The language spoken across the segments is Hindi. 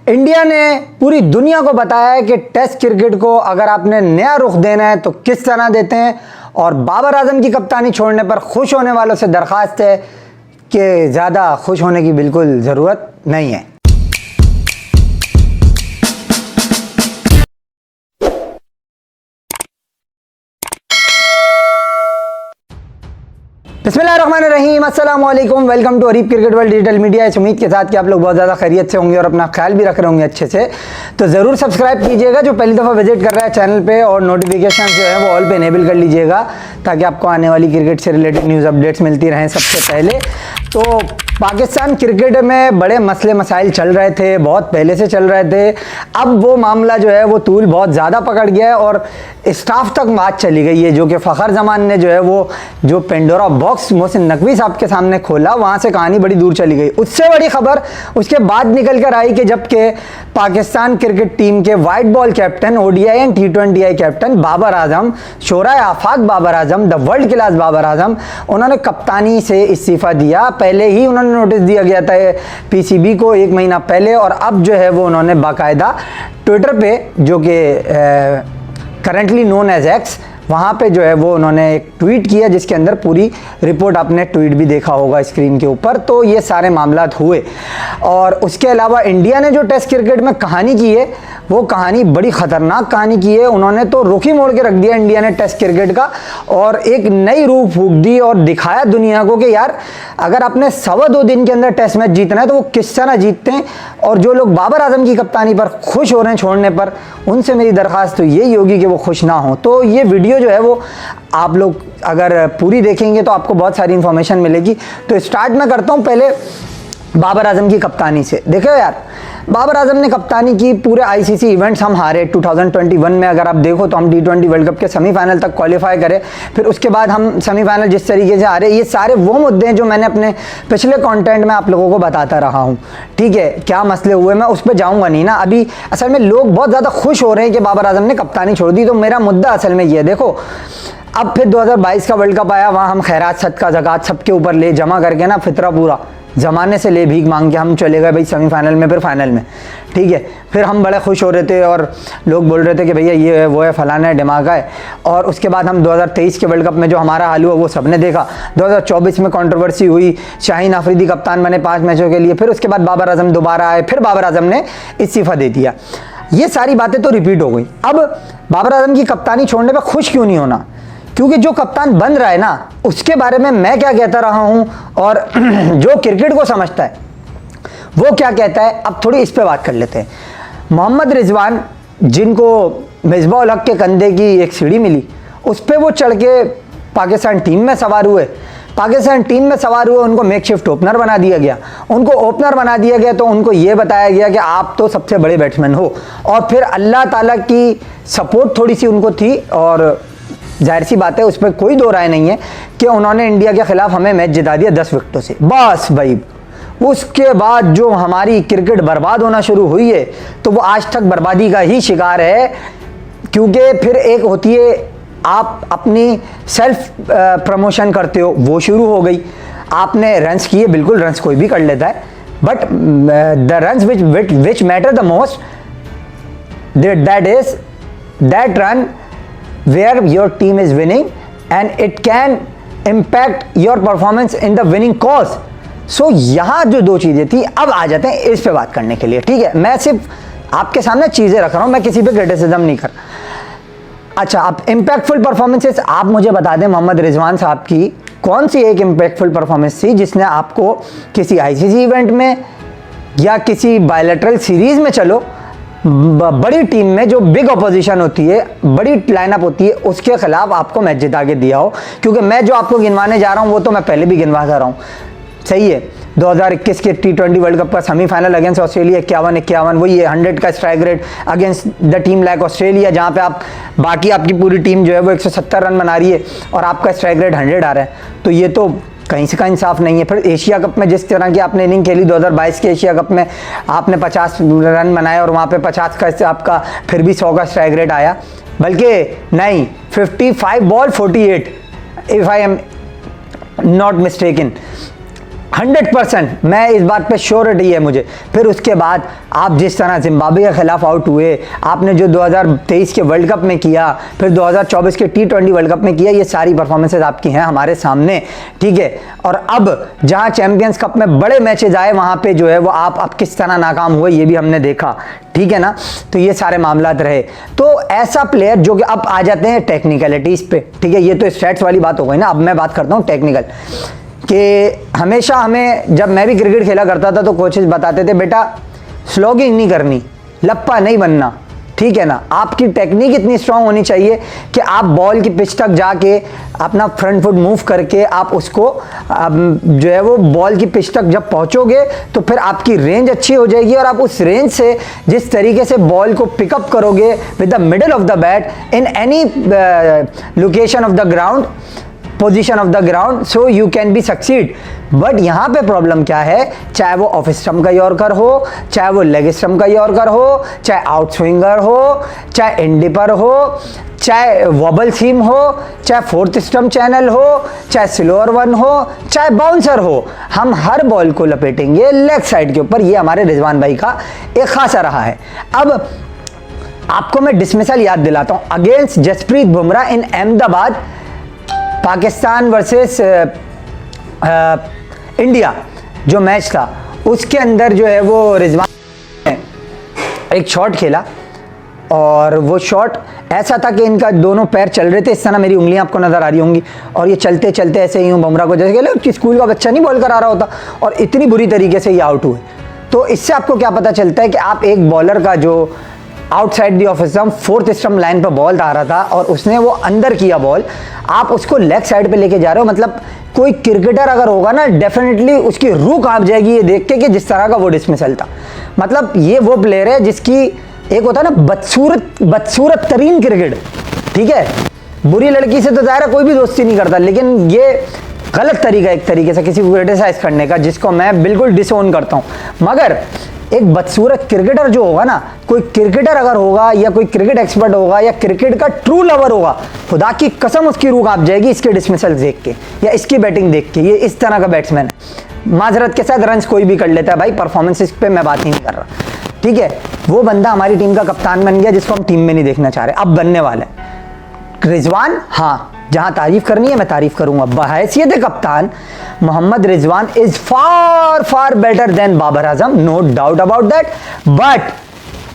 इंडिया ने पूरी दुनिया को बताया है कि टेस्ट क्रिकेट को अगर आपने नया रुख देना है तो किस तरह देते हैं। और बाबर आजम की कप्तानी छोड़ने पर खुश होने वालों से दरख्वास्त है कि ज़्यादा खुश होने की बिल्कुल ज़रूरत नहीं है। बिस्मिल्लाहिर्रहमानिर्रहीम, अस्सलाम वालेकुम, welcome to Areeb cricket world digital media. इस उम्मीद के साथ कि आप लोग बहुत ज़्यादा खैरियत से होंगे और अपना ख्याल भी रख रहे होंगे अच्छे से। तो ज़रूर सब्सक्राइब कीजिएगा जो पहली दफ़ा विजिट कर रहा है चैनल पे, और नोटिफिकेशन जो है वो ऑल पे इनेबल कर लीजिएगा ताकि आपको आने वाली क्रिकेट से रिलेटेड न्यूज़ अपडेट्स मिलती रहें सबसे पहले। तो पाकिस्तान क्रिकेट में बड़े मसले मसाइल चल रहे थे, बहुत पहले से चल रहे थे। अब वो मामला जो है वो तूल बहुत ज़्यादा पकड़ गया है और स्टाफ तक बात चली गई है, जो कि फ़खर जमान ने जो है वो जो पेंडोरा बॉक्स मोहसिन नकवी साहब के सामने खोला, वहाँ से कहानी बड़ी दूर चली गई। उससे बड़ी खबर उसके बाद निकल कर आई कि जबकि पाकिस्तान क्रिकेट टीम के white ball captain, ODI and T20 captain Babar Azam, शोराए आफाक Babar Azam, the world class Babar Azam, उन्होंने कप्तानी से इस्तीफ़ा दिया। पहले ही उन्होंने नोटिस दिया गया था पीसीबी को 1 महीना पहले, और अब जो है वो उन्होंने बाकायदा ट्विटर पे, जो कि करंटली नोन एज एक्स, वहाँ पे जो है वो उन्होंने एक ट्वीट किया जिसके अंदर पूरी रिपोर्ट, आपने ट्वीट भी देखा होगा स्क्रीन के ऊपर। तो ये सारे मामलात हुए। और उसके अलावा इंडिया ने जो टेस्ट क्रिकेट में कहानी की है वो कहानी बड़ी ख़तरनाक कहानी की है। उन्होंने तो रुख ही मोड़ के रख दिया इंडिया ने टेस्ट क्रिकेट का, और एक नई रूह फूंक दी और दिखाया दुनिया को कि यार अगर आपने 2.25 दिन के अंदर टेस्ट मैच जीतना है तो वो किस तरह जीतते हैं। और जो लोग बाबर आजम की कप्तानी पर खुश हो रहे हैं छोड़ने पर, उनसे मेरी दरख्वास्त तो यही होगी कि वो खुश ना हो। तो ये वीडियो जो है वो आप लोग अगर पूरी देखेंगे तो आपको बहुत सारी इंफॉर्मेशन मिलेगी। तो स्टार्ट मैं करता हूँ पहले बाबर आजम की कप्तानी से। देखो यार, बाबर आजम ने कप्तानी की, पूरे आईसीसी इवेंट्स हम हारे 2021 में। अगर आप देखो तो हम T20 वर्ल्ड कप के सेमीफाइनल तक क्वालिफाई करे, फिर उसके बाद हम सेमीफाइनल जिस तरीके से हारे। ये सारे वो मुद्दे हैं जो मैंने अपने पिछले कंटेंट में आप लोगों को बताता रहा हूँ। ठीक है, क्या मसले हुए मैं उस पर जाऊँगा नहीं ना। अभी असल में लोग बहुत ज़्यादा खुश हो रहे हैं कि बाबर आजम ने कप्तानी छोड़ दी। तो मेरा मुद्दा असल में ये, देखो अब फिर 2022 का वर्ल्ड कप आया, वहाँ हम खैरात, सदका, ज़कात सबके ऊपर ले जमा करके ना, फितरा पूरा ज़माने से ले भीख मांग के हम चले गए भाई सेमीफाइनल में, फिर फाइनल में। ठीक है, फिर हम बड़े खुश हो रहे थे और लोग बोल रहे थे कि भैया ये है वो है, फलाना है, दिमाग है। और उसके बाद हम 2023 के वर्ल्ड कप में जो हमारा हाल हुआ वो सबने देखा। 2024 में कंट्रोवर्सी हुई, शाहीन अफरीदी कप्तान बने 5 मैचों के लिए, फिर उसके बाद बाबर आजम दोबारा आए, फिर बाबर आजम ने इस्तीफ़ा दे दिया। ये सारी बातें तो रिपीट हो गई। अब बाबर आजम की कप्तानी छोड़ने पर खुश क्यों नहीं होना, क्योंकि जो कप्तान बन रहा है ना उसके बारे में मैं क्या कहता रहा हूं, और जो क्रिकेट को समझता है वो क्या कहता है। अब थोड़ी इस पे बात कर लेते हैं। मोहम्मद रिजवान, जिनको मिसबाह उल हक के कंधे की एक सीढ़ी मिली, उस पर वो चढ़ के पाकिस्तान टीम में सवार हुए। पाकिस्तान टीम में सवार हुए, उनको मेकशिफ्ट ओपनर बना दिया गया। उनको ओपनर बना दिया गया तो उनको ये बताया गया कि आप तो सबसे बड़े बैट्समैन हो। और फिर अल्लाह ताला की सपोर्ट थोड़ी सी उनको थी, और जाहिर सी बात है उस पर कोई दो राय नहीं है कि उन्होंने इंडिया के खिलाफ हमें मैच जिता दिया 10 विकेटों से। बस भाई, उसके बाद जो हमारी क्रिकेट बर्बाद होना शुरू हुई है तो वो आज तक बर्बादी का ही शिकार है। क्योंकि फिर एक होती है आप अपनी सेल्फ प्रमोशन करते हो, वो शुरू हो गई। आपने रन्स किए, बिल्कुल रन्स कोई भी कर लेता है, but the runs which matter the most, that is that run where your team is winning and it can impact your performance in the winning cause. So यहाँ जो दो चीज़ें थी, अब आ जाते हैं इस पे बात करने के लिए। ठीक है, मैं सिर्फ आपके सामने चीज़ें रख रहा हूँ, मैं किसी पे क्रिटिसिज्म नहीं कर। अच्छा, अब इम्पैक्टफुल परफॉर्मेंसेस आप मुझे बता दें, मोहम्मद रिजवान साहब की कौन सी एक इम्पैक्टफुल परफॉर्मेंस थी जिसने आपको किसी आईसीसी इवेंट में या किसी बायलैटरल सीरीज में, चलो बड़ी टीम में जो बिग अपोजिशन होती है, बड़ी लाइनअप होती है, उसके खिलाफ आपको मैच जिता के दिया हो। क्योंकि मैं जो आपको गिनवाने जा रहा हूं वो तो मैं पहले भी गिनवाता रहा हूं। सही है, 2021 के T20 वर्ल्ड कप का सेमीफाइनल अगेंस्ट ऑस्ट्रेलिया 51-51, वही है 100 का strike rate against the team like Australia, जहां पे आप बाकी आपकी पूरी टीम जो है वो 170 रन बना रही है और आपका स्ट्राइक रेट 100 आ रहा है। तो ये तो कहीं से का इंसाफ नहीं है। फिर एशिया कप में जिस तरह की आपने इनिंग खेली, 2022 के एशिया कप में आपने 50 रन बनाए और वहाँ पे 50 का आपका फिर भी 100 का स्ट्राइक रेट आया, बल्कि नहीं 55 ball 48 if I am not mistaken. 100% मैं इस बात पे श्योरिटी है मुझे। फिर उसके बाद आप जिस तरह जिम्बाब्वे के खिलाफ आउट हुए, आपने जो 2023 के वर्ल्ड कप में किया, फिर 2024 के T20 वर्ल्ड कप में किया, ये सारी परफॉर्मेंसेज आपकी हैं हमारे सामने, ठीक है। और अब जहां चैंपियंस कप में बड़े मैचेज आए वहां पे जो है वो आप किस तरह नाकाम हुए ये भी हमने देखा, ठीक है ना। तो ये सारे मामलात रहे। तो ऐसा प्लेयर जो कि अब आ जाते हैं टेक्निकलिटीज पे, ठीक है, ये तो स्टैट्स वाली बात हो गई ना। अब मैं बात करता हूँ टेक्निकल, कि हमेशा हमें, जब मैं भी क्रिकेट खेला करता था तो कोचेस बताते थे बेटा स्लॉगिंग नहीं करनी, लप्पा नहीं बनना, ठीक है ना। आपकी टेक्निक इतनी स्ट्रांग होनी चाहिए कि आप बॉल की पिच तक जाके अपना फ्रंट फुट मूव करके आप उसको जो है वो बॉल की पिच तक जब पहुंचोगे तो फिर आपकी रेंज अच्छी हो जाएगी और आप उस रेंज से जिस तरीके से बॉल को पिकअप करोगे with the middle of the bat in any location of the ground, position of the ground, so you can be succeed. But यहां पे प्रॉब्लम क्या है, चाहे वो ऑफ स्टंप का यॉर्कर हो, चाहे वो लेग स्टंप का यॉर्कर हो, चाहे आउट स्विंगर हो, चाहे इंडिपर हो, चाहे वॉबल सीम हो, चाहे फोर्थ स्टंप चैनल हो, चाहे स्लोअर वन हो, चाहे बाउंसर हो, हम हर बॉल को लपेटेंगे लेग साइड के ऊपर। ये हमारे रिजवान भाई का एक खासा रहा है। अब आपको मैं डिसमिसल याद दिलाता हूं, अगेंस्ट जसप्रीत बुमराह इन अहमदाबाद, पाकिस्तान वर्सेस इंडिया जो मैच था, उसके अंदर जो है वो रिजवान ने एक शॉट खेला और वो शॉट ऐसा था कि इनका दोनों पैर चल रहे थे, इस तरह मेरी उंगलियां आपको नजर आ रही होंगी, और ये चलते चलते ऐसे ही बुमराह को जैसे कि स्कूल का बच्चा नहीं बॉल करा रहा होता, और इतनी बुरी तरीके से ये आउट हुए। तो इससे आपको क्या पता चलता है कि आप एक बॉलर का जो outside the off stump fourth stump line पर बॉल आ रहा था और उसने वो अंदर किया बॉल, आप उसको लेग साइड पे लेके जा रहे हो। मतलब कोई क्रिकेटर अगर होगा ना, डेफिनेटली उसकी रूह कांप जाएगी ये देख के कि जिस तरह का वो डिसमिसल था। मतलब ये वो प्लेयर है जिसकी एक होता है ना बदसूरत तरीन क्रिकेट, ठीक है। बुरी लड़की से तो ज़ाहिर है कोई भी दोस्ती नहीं करता, लेकिन ये गलत तरीका एक तरीके से किसी को क्रिटिसाइज करने का, जिसको मैं बिल्कुल डिसओन करता हूं। मगर एक बदसूरत क्रिकेटर जो होगा ना, कोई क्रिकेटर अगर होगा या कोई क्रिकेट एक्सपर्ट होगा या क्रिकेट का ट्रू लवर होगा, खुदा की कसम उसकी रूह कांप जाएगी इसके डिसमिसल देख के या इसकी बैटिंग देख के। ये इस तरह का बैट्समैन है। माजरत के साथ रन्स कोई भी कर लेता है भाई, परफॉर्मेंस पे मैं बात ही नहीं कर रहा, ठीक है। वो बंदा हमारी टीम का कप्तान बन गया जिसको हम टीम में नहीं देखना चाह रहे, अब बनने वाला है। रिजवान, हाँ, जहां तारीफ करनी है मैं तारीफ करूंगा। बहैसियत कप्तान Mohammad Rizwan is far far better than Babar Azam, no doubt about that. But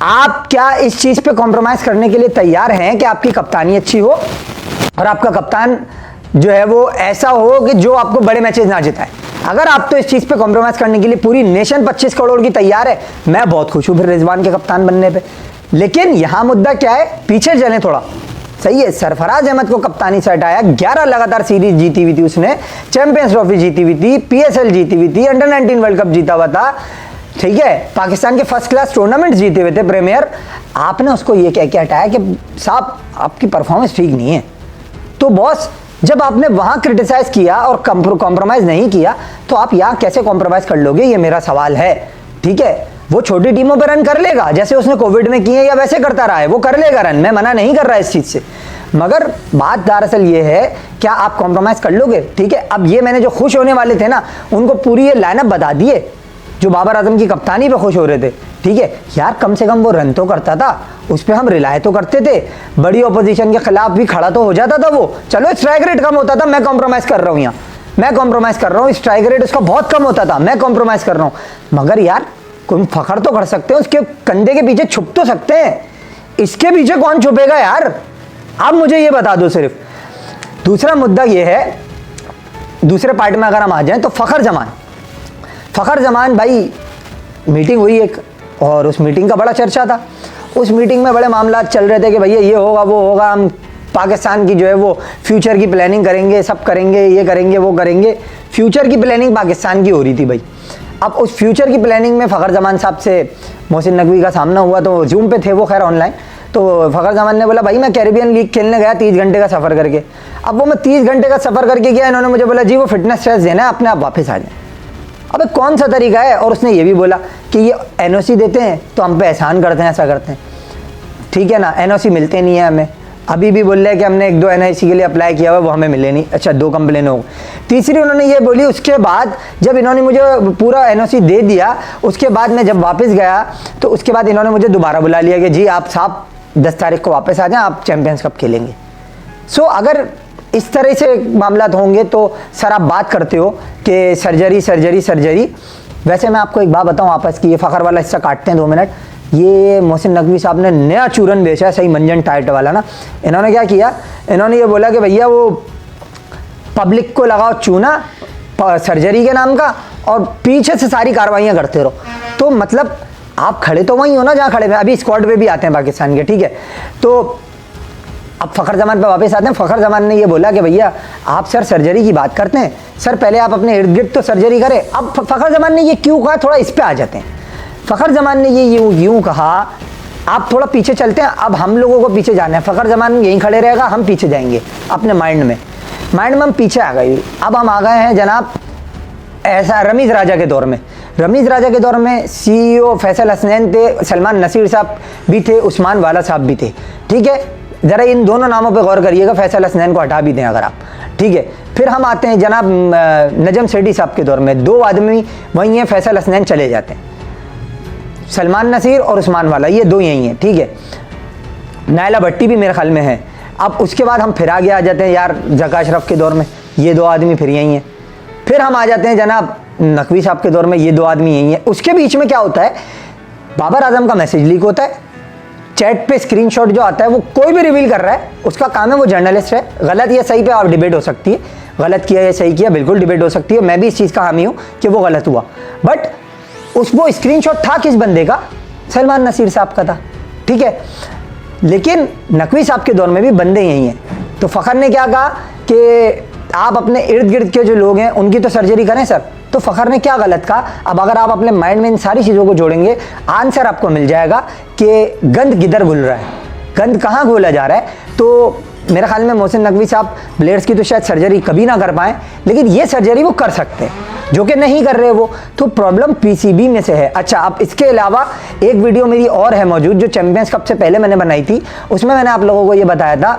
आप क्या इस चीज पे कॉम्प्रोमाइज करने के लिए तैयार हैं कि आपकी कप्तानी अच्छी हो और आपका कप्तान जो है वो ऐसा हो कि जो आपको बड़े मैचेस ना जिताए? अगर आप तो इस चीज पे कॉम्प्रोमाइज करने के लिए पूरी नेशन 25 करोड़ की तैयार है, मैं बहुत खुश हूं फिर रिजवान के कप्तान बनने पे। लेकिन यहां मुद्दा क्या है, पीछे चले थोड़ा, सही है। सरफराज अहमद को कप्तानी से हटाया, 11 लगातार सीरीज जीती हुई थी उसने, चैंपियंस ट्रॉफी जीती हुई थी, PSL जीती हुई थी, अंडर 19 वर्ल्ड कप जीता हुआ था, ठीक है, पाकिस्तान के फर्स्ट क्लास टूर्नामेंट जीते हुए थे, प्रीमियर। आपने उसको ये कह के हटाया कि साहब आपकी परफॉर्मेंस ठीक नहीं है। तो बॉस, जब आपने वहां क्रिटिसाइज किया और कॉम्प्रोमाइज नहीं किया, तो आप यहां कैसे कॉम्प्रोमाइज कर लोगे, ये मेरा सवाल है, ठीक है। वो छोटी टीमों पे रन कर लेगा जैसे उसने कोविड में किए या वैसे करता रहा है, वो कर लेगा रन, मैं मना नहीं कर रहा इस चीज से। मगर बात दरअसल ये है, क्या आप कॉम्प्रोमाइज कर लोगे? ठीक है। अब ये मैंने जो खुश होने वाले थे ना, उनको पूरी ये लाइनअप बता दिए जो बाबर आजम की कप्तानी पे खुश हो रहे थे, ठीक है यार, कम से कम वो रन तो करता था, उस पर हम रिलाय तो करते थे, बड़ी ऑपोजिशन के खिलाफ भी खड़ा तो हो जाता था वो। चलो स्ट्राइक रेट कम होता था, मैं कॉम्प्रोमाइज कर रहा हूँ, यहाँ मैं कॉम्प्रोमाइज कर रहा हूँ, स्ट्राइक रेट उसका बहुत कम होता था, मैं कॉम्प्रोमाइज कर रहा हूँ। मगर यार कोई फखर तो कर सकते हैं, उसके कंधे के पीछे छुप तो सकते हैं, इसके पीछे कौन छुपेगा यार? आप मुझे ये बता दो सिर्फ। दूसरा मुद्दा ये है, दूसरे पार्ट में अगर हम आ जाएं तो फखर जमान भाई, मीटिंग हुई एक, और उस मीटिंग का बड़ा चर्चा था। उस मीटिंग में बड़े मामला चल रहे थे कि भैया ये होगा वो होगा, हम पाकिस्तान की जो है वो फ्यूचर की प्लानिंग करेंगे, सब करेंगे, ये करेंगे वो करेंगे। फ्यूचर की प्लानिंग पाकिस्तान की हो रही थी भाई। अब उस फ्यूचर की प्लानिंग में फ़खर जमान साहब से मोहसिन नकवी का सामना हुआ, तो जूम पे थे वो, खैर ऑनलाइन। तो फ़खर जमान ने बोला भाई मैं कैरिबियन लीग खेलने गया 30 घंटे का सफ़र करके। अब वो मैं 30 घंटे का सफ़र करके गया, इन्होंने मुझे बोला जी वो फिटनेस टेस्ट देना है, अपने आप वापस आ जाए। अबे कौन सा तरीका है? और उसने ये भी बोला कि ये NOC देते हैं तो हम पे एहसान करते हैं, ऐसा करते हैं, ठीक है ना, NOC मिलते नहीं है हमें, अभी भी बोल रहे हैं कि हमने 1-2 NIC के लिए अप्लाई किया हुआ, वो हमें मिले नहीं। अच्छा 2 कंप्लेन हो गई। तीसरी उन्होंने ये बोली, उसके बाद जब इन्होंने मुझे पूरा NOC दे दिया, उसके बाद मैं जब वापस गया तो उसके बाद इन्होंने मुझे दोबारा बुला लिया कि जी आप साहब 10 तारीख को वापस आ जाएं, आप चैंपियंस कप खेलेंगे। सो अगर इस तरह से मामला होंगे तो सर आप बात करते हो कि सर्जरी सर्जरी सर्जरी। वैसे मैं आपको एक बात बताऊं आपस की, ये फ़खर वाला हिस्सा काटते हैं 2 मिनट। ये मोहसिन नकवी साहब ने नया चूरन बेचा है, सही मंजन टाइट वाला ना। इन्होंने क्या किया, इन्होंने ये बोला कि भैया वो पब्लिक को लगाओ चूना सर्जरी के नाम का और पीछे से सारी कार्रवाइयाँ करते रहो। तो मतलब आप खड़े तो वहीं हो ना जहाँ खड़े हैं। अभी स्क्वाड पे भी आते हैं पाकिस्तान के, ठीक है। तो अब फ़खर जमान पे वापस आते हैं। फ़खर जमान ने ये बोला कि भैया आप सर सर्जरी की बात करते हैं, सर पहले आप अपने इर्द गिर्द तो सर्जरी करें। अब फ़खर जमान ने ये क्यों कहा, थोड़ा इस पे आ जाते हैं। फ़खर जमान ने ये यूँ कहा, आप थोड़ा पीछे चलते हैं, अब हम लोगों को पीछे जाना है। फ़खर जमान यहीं खड़े रहेगा, हम पीछे जाएंगे अपने माइंड में हम पीछे आ गए। अब हम आ गए हैं जनाब ऐसा रमीज़ राजा के दौर में। रमीज़ राजा के दौर में CEO फैसल हसनैन थे, सलमान नसीर साहब भी थे, उस्मान वाला साहब भी थे, ठीक है। ज़रा इन दोनों नामों पे गौर करिएगा, फैसल हसनैन को हटा भी दें अगर आप, ठीक है। फिर हम आते हैं जनाब नजम सेठी साहब के दौर में। 2 आदमी वहीं हैं, फैसल हसनैन चले जाते हैं, सलमान नसीर और उस्मान वाला, ये 2 यहीं हैं, ठीक है। नायला भट्टी भी मेरे ख्याल में है। अब उसके बाद हम फिर आगे आ जाते हैं यार जका अशरफ के दौर में, ये 2 आदमी फिर यहीं हैं। फिर हम आ जाते हैं जनाब नकवी साहब के दौर में, ये 2 आदमी यहीं हैं। उसके बीच में क्या होता है, बाबर आजम का मैसेज लीक होता है, चैट पे स्क्रीनशॉट जो आता है वो कोई भी रिवील कर रहा है, उसका काम है, वो जर्नलिस्ट है। गलत या सही पे आप डिबेट हो सकती है, गलत किया या सही किया बिल्कुल डिबेट हो सकती है। मैं भी इस चीज़ का हामी हूँ कि वो गलत हुआ, बट वो स्क्रीनशॉट था किस बंदे का, सलमान नसीर साहब का था, ठीक है। लेकिन नकवी साहब के दौर में भी बंदे यही हैं। तो फ़खर ने क्या कहा कि आप अपने इर्द गिर्द के जो लोग हैं उनकी तो सर्जरी करें सर। तो फ़खर ने क्या गलत कहा। अब अगर आप अपने माइंड में इन सारी चीज़ों को जोड़ेंगे, आंसर आपको मिल जाएगा कि गंद किधर घुल रहा है, गंद कहाँ घोला जा रहा है। तो मेरे ख्याल में मोहसिन नकवी साहब प्लेयर्स की तो शायद सर्जरी कभी ना कर पाएँ, लेकिन ये सर्जरी वो कर सकते हैं, जो कि नहीं कर रहे वो। तो प्रॉब्लम PCB में से है। अच्छा, अब इसके अलावा एक वीडियो मेरी और है मौजूद, जो चैंपियंस कप से पहले मैंने बनाई थी। उसमें मैंने आप लोगों को ये बताया था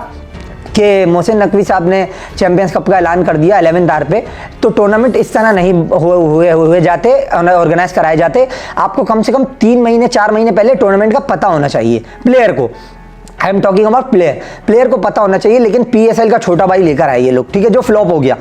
कि मोहसिन नकवी साहब ने चैंपियंस कप का ऐलान कर दिया 11th आवर पे। तो टूर्नामेंट इस तरह नहीं हुए जाते, ऑर्गेनाइज कराए जाते। आपको कम से कम 3 महीने 4 महीने पहले टूर्नामेंट का पता होना चाहिए प्लेयर को। I am talking about player को पता होना चाहिए। लेकिन PSL का छोटा भाई लेकर आए ये लोग, ठीक है, जो फ्लॉप हो गया।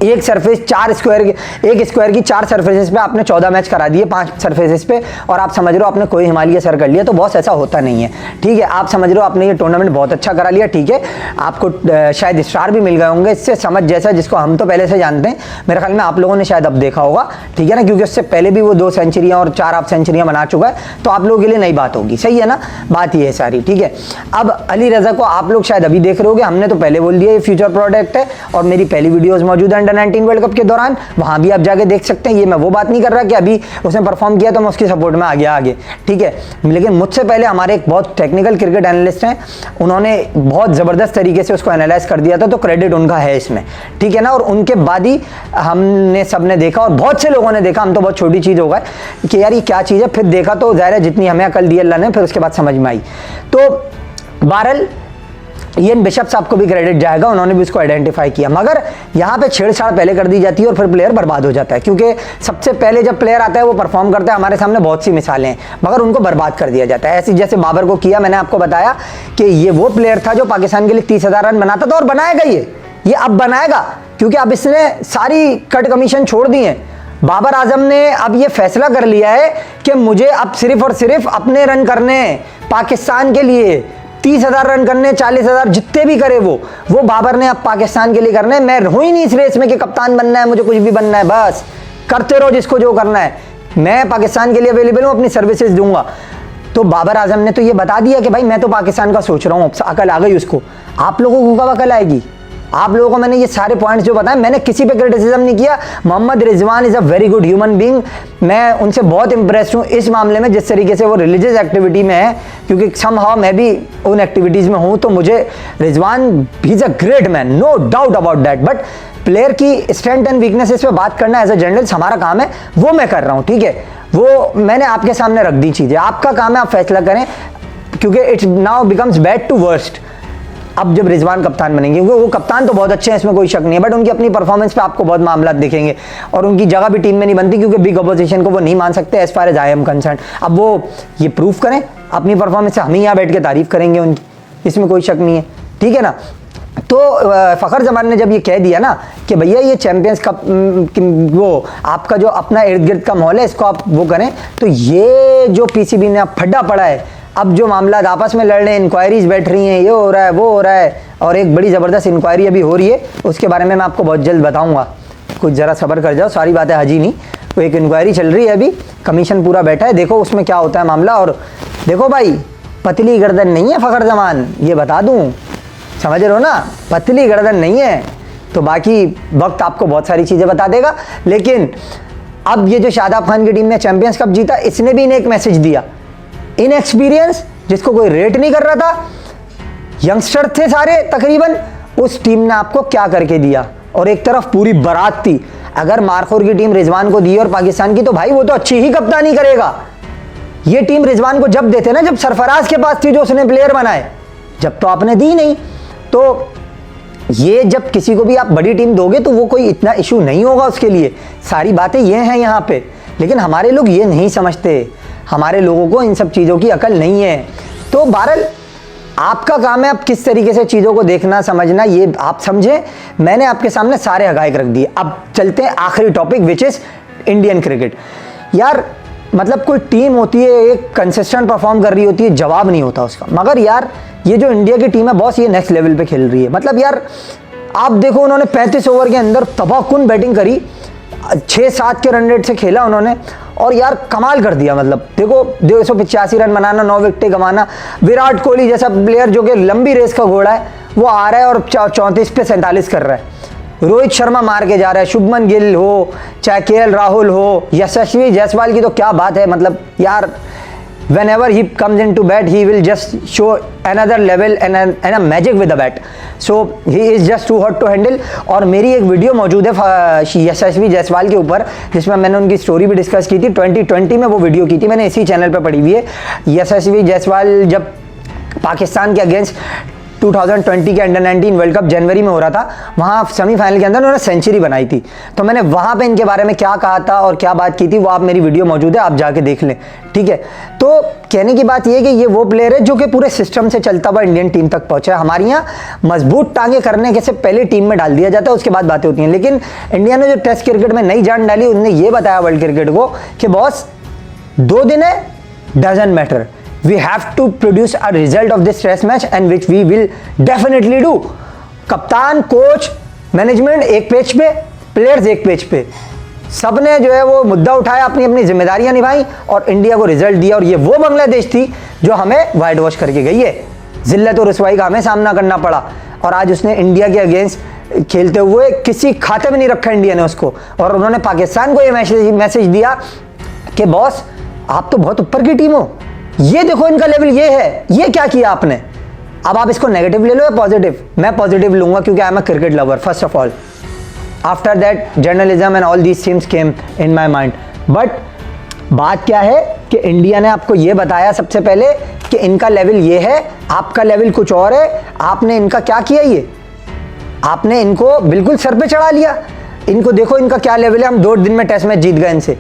एक सरफेस 4 स्क्वायर की 4 सरफेसेस पे आपने 14 मैच करा दिए 5 सरफेसेस पे, और आप समझ रहे हो आपने कोई हिमालय सर कर लिया। तो बॉस ऐसा होता नहीं है, ठीक है। आप समझ रहे हो आपने ये टूर्नामेंट बहुत अच्छा करा लिया, ठीक है, आपको शायद स्टार भी मिल गए होंगे इससे, समझ जैसा जिसको हम तो पहले से जानते हैं। मेरे ख्याल में आप लोगों ने शायद अब देखा होगा, ठीक है ना, क्योंकि उससे पहले भी वो 2 सेंचुरियाँ और 4 हाफ सेंचुरियाँ बना चुका है। तो आप लोगों के लिए नई बात होगी, सही है ना, बात ये है सारी, ठीक है। अब अली रज़ा को आप लोग शायद अभी देख रहे होगे, हमने तो पहले बोल दिया ये फ्यूचर प्रोडक्ट है, और मेरी पहली वीडियोज़ मौजूद है अंडर-19 वर्ल्ड कप के दौरान, वहां भी आप जाके देख सकते हैं। ये मैं वो बात नहीं कर रहा कि अभी उसने परफॉर्म किया तो मैं उसकी सपोर्ट में आ गया आगे, ठीक है। लेकिन मुझसे पहले हमारे एक बहुत टेक्निकल क्रिकेट एनालिस्ट हैं, उन्होंने बहुत ज़बरदस्त तरीके से उसको एनालाइज कर दिया था, तो क्रेडिट उनका है इसमें, ठीक है ना। और उनके बाद ही हमने सबने देखा, और बहुत से लोगों ने देखा, हम तो बहुत छोटी चीज़ हो गए कि यार ये क्या चीज़ है। फिर देखा तो ज़ाहिर है जितनी हमें अकल दी अल्लाह ने, फिर उसके बाद समझ में आई। तो बहरहाल इयन बिशप साहब को भी क्रेडिट जाएगा, उन्होंने भी उसको आइडेंटिफाई किया। मगर यहाँ पे छेड़छाड़ पहले कर दी जाती है और फिर प्लेयर बर्बाद हो जाता है, क्योंकि सबसे पहले जब प्लेयर आता है वो परफॉर्म करता है। हमारे सामने बहुत सी मिसालें हैं, मगर उनको बर्बाद कर दिया जाता है। ऐसी जैसे बाबर को किया, मैंने आपको बताया कि ये वो प्लेयर था जो पाकिस्तान के लिए 30,000 रन बनाता था, और बनाएगा ये अब बनाएगा, क्योंकि अब इसने सारी कट कमीशन छोड़ दी है। बाबर आजम ने अब ये फैसला कर लिया है कि मुझे अब सिर्फ और सिर्फ अपने रन करने, पाकिस्तान के लिए 30,000 रन करने, 40,000 जितने भी करे वो बाबर ने अब पाकिस्तान के लिए करने। मैं हूं ही नहीं इस रेस में कि कप्तान बनना है, मुझे कुछ भी बनना है, बस करते रहो जिसको जो करना है, मैं पाकिस्तान के लिए अवेलेबल हूं, अपनी सर्विसेज दूंगा। तो बाबर आजम ने तो ये बता दिया कि भाई मैं तो पाकिस्तान का सोच रहा हूं। अकल आ गई उसको। आप लोगों को कब अकल आएगी? आप लोगों को मैंने ये सारे पॉइंट्स जो बताए, मैंने किसी पे क्रिटिसिज्म नहीं किया। Mohammad Rizwan is a very good human being, मैं उनसे बहुत इंप्रेस्ड हूँ इस मामले में, जिस तरीके से वो रिलीजियस एक्टिविटी में है, क्योंकि समहाउ मैं भी उन एक्टिविटीज़ में हूँ। तो मुझे रिजवान ही is a great man, no doubt about that. But player की स्ट्रेंथ एंड वीकनेसेस पे बात करना एज अ जर्नलिस्ट हमारा काम है, वो मैं कर रहा हूँ, ठीक है। वो मैंने आपके सामने रख दी चीज़ें, आपका काम है आप फैसला करें, क्योंकि it's now becomes bad to worst. अब जब रिजवान कप्तान बनेंगे, क्योंकि वो कप्तान तो बहुत अच्छे हैं, इसमें कोई शक नहीं है, बट उनकी अपनी परफॉर्मेंस पे आपको बहुत मामला दिखेंगे और उनकी जगह भी टीम में नहीं बनती, क्योंकि बिग अपोजिशन को वो नहीं मान सकते as far as I am concern. अब वो ये प्रूव करें अपनी परफॉर्मेंस से, हम ही यहाँ बैठ के तारीफ करेंगे उनकी, इसमें कोई शक नहीं है, ठीक है ना। तो फ़खर जमान ने जब ये कह दिया ना कि भैया ये चैंपियंस कप वो आपका जो अपना इर्द गिर्द का माहौल है इसको आप वो करें, तो ये जो पीसीबी ने अब फड्डा पड़ा है, अब जो मामला आपस में लड़ रहे हैं, इंक्वायरीज बैठ रही हैं, ये हो रहा है वो हो रहा है, और एक बड़ी ज़बरदस्त इंक्वायरी अभी हो रही है, उसके बारे में मैं आपको बहुत जल्द बताऊँगा, कुछ ज़रा सब्र कर जाओ, सारी बातें हाजी नहीं, तो एक इंक्वायरी चल रही है अभी, कमीशन पूरा बैठा है, देखो उसमें क्या होता है मामला। और देखो भाई पतली गर्दन नहीं है फ़खर जमान, ये बता दूँ, समझ रहे हो ना, पतली गर्दन नहीं है, तो बाकी वक्त आपको बहुत सारी चीज़ें बता देगा। लेकिन अब ये जो शादाब खान की टीम ने चैंपियंस कप जीता, इसने भी इन्हें एक मैसेज दिया, इनएक्सपीरियंस जिसको कोई रेट नहीं कर रहा था, यंगस्टर थे सारे तकरीबन, उस टीम ने आपको क्या करके दिया, और एक तरफ पूरी बारात थी। अगर मारखोर की टीम रिजवान को दी और पाकिस्तान की, तो भाई वो तो अच्छी ही कप्तानी करेगा। ये टीम रिजवान को जब देते ना, जब सरफराज के पास थी जो उसने प्लेयर बनाए, जब तो आपने दी नहीं, तो ये जब किसी को भी आप बड़ी टीम दोगे तो वो कोई इतना इशू नहीं होगा उसके लिए, सारी बातें ये हैं यहाँ पे। लेकिन हमारे लोग ये नहीं समझते, हमारे लोगों को इन सब चीज़ों की अकल नहीं है। तो बहरहाल आपका काम है आप किस तरीके से चीज़ों को देखना समझना, ये आप समझें। मैंने आपके सामने सारे हकाइक रख दिए। अब चलते हैं आखिरी topic, which is Indian cricket. यार मतलब कोई टीम होती है, एक कंसिस्टेंट परफॉर्म कर रही होती है, जवाब नहीं होता उसका, मगर यार ये जो इंडिया की टीम है बॉस, ये नेक्स्ट लेवल पे खेल रही है। मतलब यार आप देखो, उन्होंने 35 ओवर के अंदर तबाहकुन बैटिंग करी, 6-7 के रन रेट से खेला उन्होंने, और यार कमाल कर दिया। मतलब देखो 285 रन बनाना, 9 विकेटें गंवाना, विराट कोहली जैसा प्लेयर जो कि लंबी रेस का घोड़ा है वो आ रहा है और 34 पे 47 कर रहा है, रोहित शर्मा मार के जा रहा है, शुभमन गिल हो, चाहे केएल राहुल हो, यशस्वी जायसवाल की तो क्या बात है। मतलब यार whenever he comes into bat he will just show another level and a magic with the bat, so he is just too hot to handle। और मेरी एक वीडियो मौजूद है यशस्वी जायसवाल के ऊपर, जिसमें मैंने उनकी स्टोरी भी डिस्कस की थी, 2020 में वो वीडियो की थी मैंने, इसी चैनल पे पड़ी हुई है। यशस्वी जायसवाल जब पाकिस्तान के अगेंस्ट 2020 के अंडर 19 वर्ल्ड कप जनवरी में हो रहा था, वहाँ सेमीफाइनल के अंदर उन्होंने सेंचुरी बनाई थी, तो मैंने वहाँ पे इनके बारे में क्या कहा था और क्या बात की थी, वो आप मेरी वीडियो मौजूद है, आप जाके देख लें, ठीक है। तो कहने की बात ये है कि ये वो प्लेयर है जो कि पूरे सिस्टम से चलता हुआ इंडियन टीम तक पहुंचा है। हमारे यहाँ मजबूत टांगे करने के से पहले टीम में डाल दिया जाता है, उसके बाद बातें होती हैं। लेकिन इंडिया ने जो टेस्ट क्रिकेट में नई जान डाली, उन्होंने ये बताया वर्ल्ड क्रिकेट को कि बॉस 2 दिन है, doesn't matter, we have to produce a result of this test match and which we will definitely do। कप्तान, कोच, मैनेजमेंट एक पेज पे, प्लेयर्स एक पेज पे, सबने जो है वो मुद्दा उठाया, अपनी अपनी जिम्मेदारियां निभाई और इंडिया को रिजल्ट दिया। और ये वो बांग्लादेश थी जो हमें वाइट वॉश करके गई है, जिल्लत और रुसवाई का हमें सामना करना पड़ा, और आज उसने इंडिया के अगेंस्ट खेलते हुए किसी खाते में नहीं रखा इंडिया ने उसको। और उन्होंने पाकिस्तान को ये मैसेज दिया कि बॉस आप तो बहुत ऊपर की टीम हो, ये देखो इनका लेवल ये है, ये क्या किया आपने। अब आप इसको नेगेटिव ले लो या पॉजिटिव, मैं पॉजिटिव लूंगा क्योंकि I am a cricket lover first of all, after that journalism and all these things came in my mind. But बात क्या है कि इंडिया ने आपको ये बताया सबसे पहले कि इनका लेवल ये है, आपका लेवल कुछ और है। आपने इनका क्या किया, ये आपने इनको बिल्कुल सर पे चढ़ा लिया। इनको देखो इनका क्या लेवल है, हम 2 दिन में टेस्ट मैच जीत गए इनसे।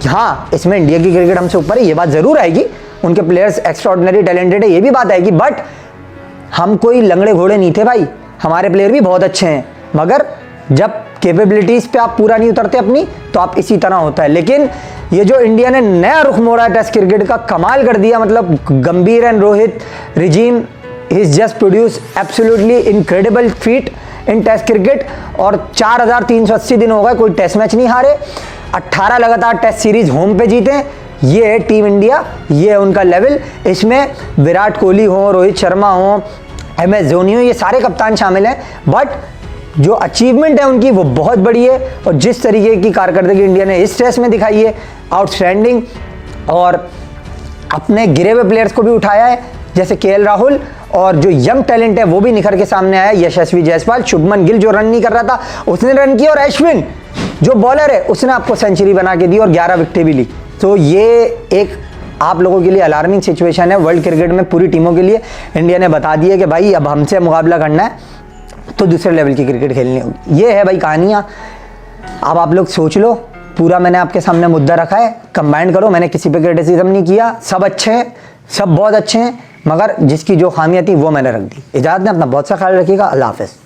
हाँ, इसमें इंडिया की क्रिकेट हमसे ऊपर है, ये बात जरूर आएगी, उनके प्लेयर्स एक्स्ट्राऑर्डिनरी टैलेंटेड है, ये भी बात आएगी। बट हम कोई लंगड़े घोड़े नहीं थे भाई, हमारे प्लेयर भी बहुत अच्छे हैं, मगर जब कैपेबिलिटीज पे आप पूरा नहीं उतरते अपनी, तो आप इसी तरह होता है। लेकिन ये जो इंडिया ने नया रुख मोड़ा टेस्ट क्रिकेट का, कमाल कर दिया। मतलब Gambhir and Rohit regime is just produce absolutely incredible feat in test cricket. और 4380 दिन हो गए कोई टेस्ट मैच नहीं हारे, 18 लगातार टेस्ट सीरीज होम पे जीते। ये है टीम इंडिया, ये है उनका लेवल। इसमें विराट कोहली हो, रोहित शर्मा हो, MS धोनी हो, ये सारे कप्तान शामिल हैं। बट जो अचीवमेंट है उनकी वो बहुत बड़ी है, और जिस तरीके की कारकर्दगी इंडिया ने इस टेस्ट में दिखाई है, आउटस्टैंडिंग। और अपने गिरे हुए प्लेयर्स को भी उठाया है, जैसे केएल राहुल, और जो यंग टैलेंट है वो भी निखर के सामने आया, यशस्वी जायसवाल, शुभमन गिल जो रन नहीं कर रहा था उसने रन किया, और अश्विन जो बॉलर है उसने आपको सेंचुरी बना के दी और 11 विकेटें भी ली। तो ये एक आप लोगों के लिए अलार्मिंग सिचुएशन है वर्ल्ड क्रिकेट में पूरी टीमों के लिए। इंडिया ने बता दिया कि भाई अब हमसे मुकाबला करना है तो दूसरे लेवल की क्रिकेट खेलनी होगी। ये है भाई कहानियाँ। अब आप लोग सोच लो, पूरा मैंने आपके सामने मुद्दा रखा है, कंबाइन करो। मैंने किसी पे क्रिटिसिज्म नहीं किया, सब अच्छे हैं, सब बहुत अच्छे हैं, मगर जिसकी जो खामियाँ थी वो मैंने रख दी। इजाज़त दें, अपना बहुत सा ख्याल रखिएगा। अल्लाह हाफ़िज़।